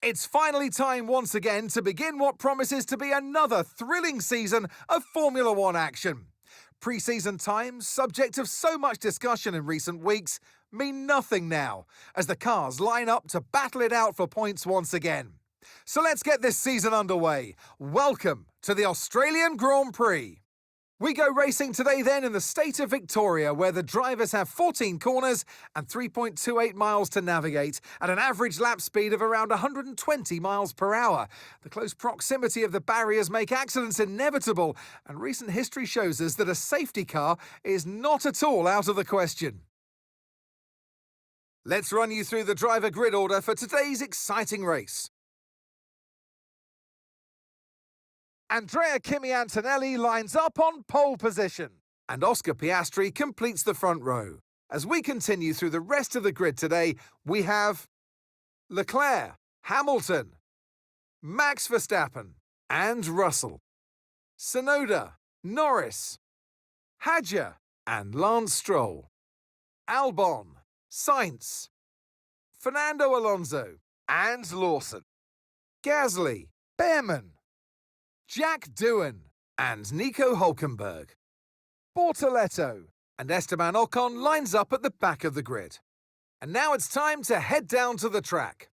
It's finally time once again to begin what promises to be another thrilling season of Formula One action. Pre-season times, subject of so much discussion in recent weeks, mean nothing now, as the cars line up to battle it out for points once again. So let's get this season underway. Welcome to the Australian Grand Prix. We go racing today then in the state of Victoria, where the drivers have 14 corners and 3.28 miles to navigate at an average lap speed of around 120 miles per hour. The close proximity of the barriers make accidents inevitable, and recent history shows us that a safety car is not at all out of the question. Let's run you through the driver grid order for today's exciting race. Andrea Kimi Antonelli lines up on pole position, and Oscar Piastri completes the front row. As we continue through the rest of the grid today, we have Leclerc, Hamilton, Max Verstappen, and Russell, Tsunoda, Norris, Hadjar, and Lance Stroll, Albon, Sainz, Fernando Alonso, and Lawson, Gasly, Behrman, Jack Doohan and Nico Hülkenberg. Bortoleto and Esteban Ocon lines up at the back of the grid. And now it's time to head down to the track.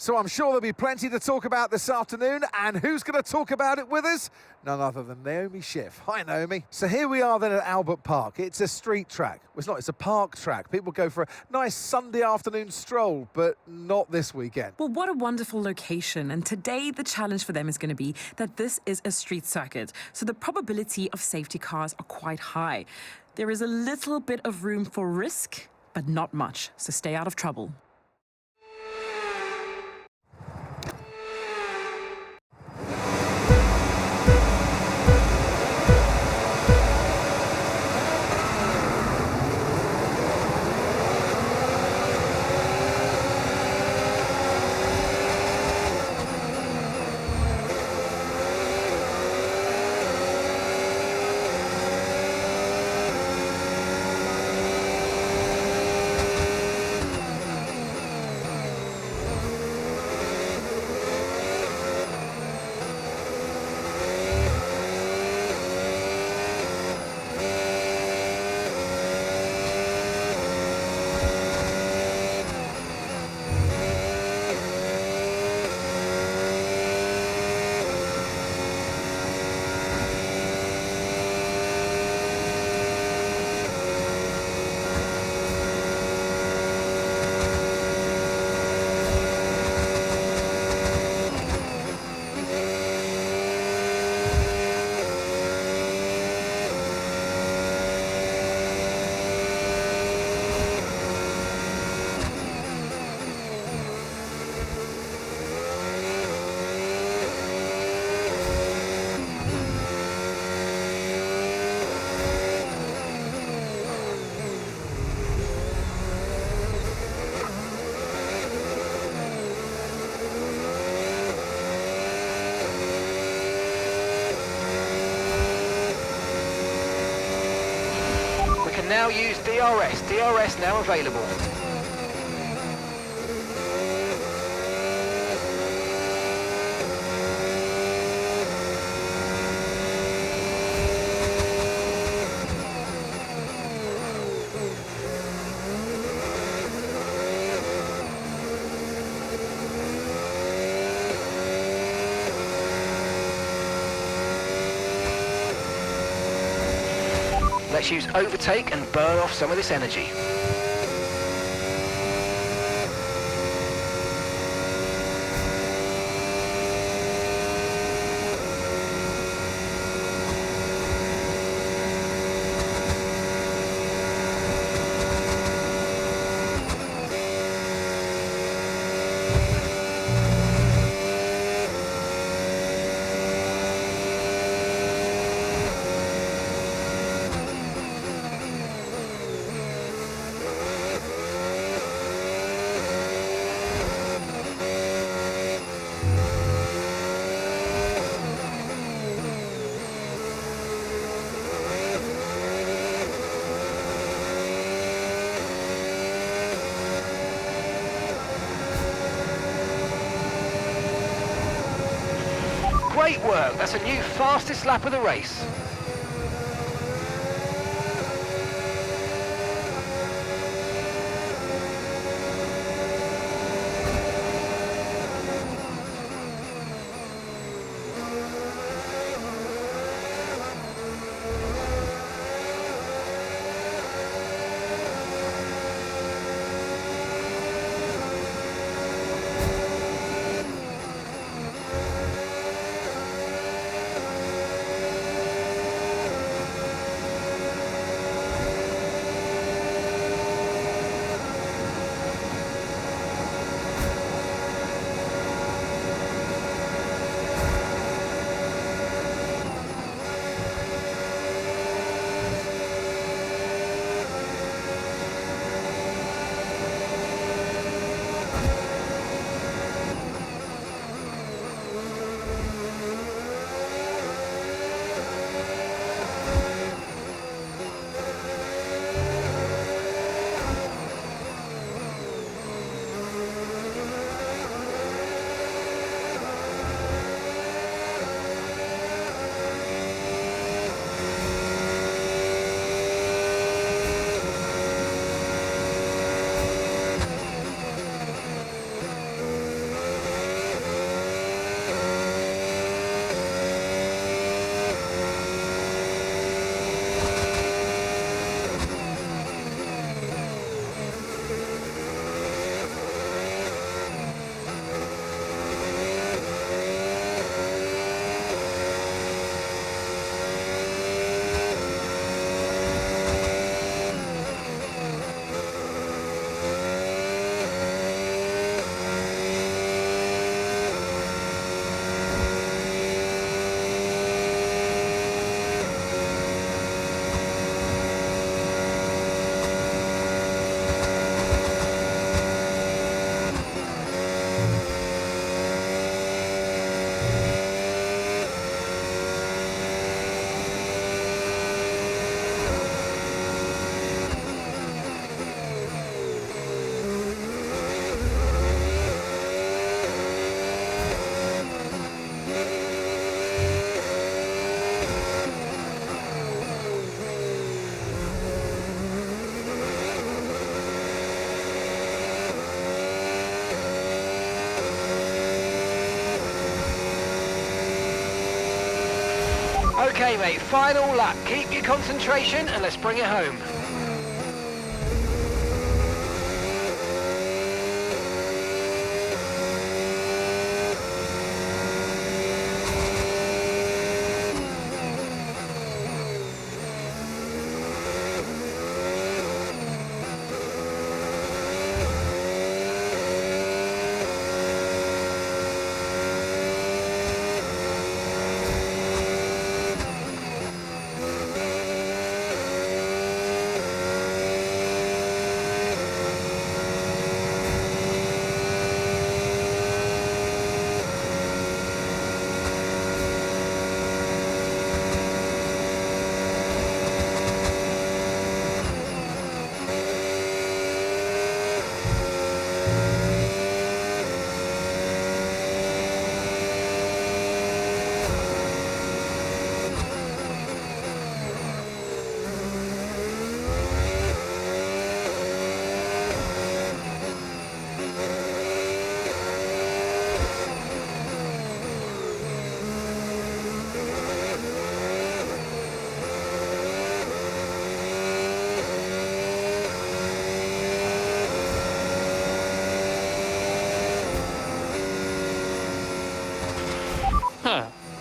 So I'm sure there'll be plenty to talk about this afternoon, and who's going to talk about it with us? None other than Naomi Schiff. Hi, Naomi. So here we are then at Albert Park. It's a street track. Well, it's not, it's a park track. People go for a nice Sunday afternoon stroll, but not this weekend. Well, what a wonderful location. And today the challenge for them is going to be that this is a street circuit, so the probability of safety cars are quite high. There is a little bit of room for risk, but not much, so stay out of trouble. Now use DRS. DRS now available. Let's use overtake and burn off some of this energy. Great work. That's a new fastest lap of the race. Okay, mate, final lap. Keep your concentration and let's bring it home.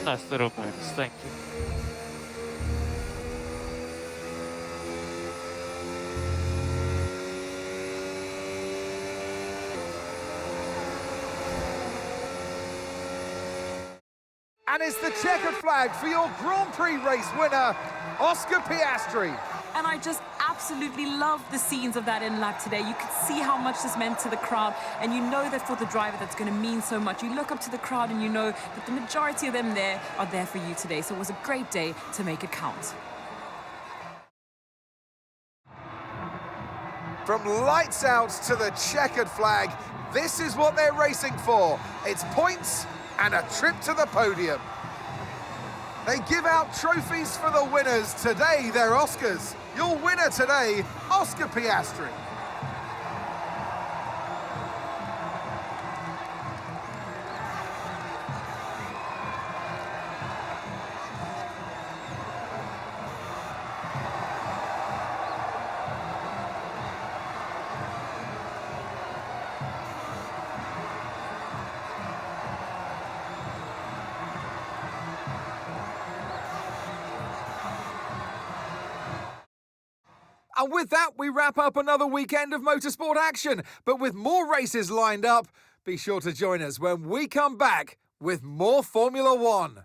Nice little bonus, thank you. And it's the checkered flag for your Grand Prix race winner, Oscar Piastri. And I just absolutely love the scenes of that in lap today. You could see how much this meant to the crowd, and you know that for the driver that's going to mean so much. You look up to the crowd and you know that the majority of them there are there for you today. So it was a great day to make it count. From lights out to the checkered flag, this is what they're racing for. It's points and a trip to the podium. They give out trophies for the winners. Today, they're Oscars. Your winner today, Oscar Piastri. And with that, we wrap up another weekend of motorsport action. But with more races lined up, be sure to join us when we come back with more Formula One.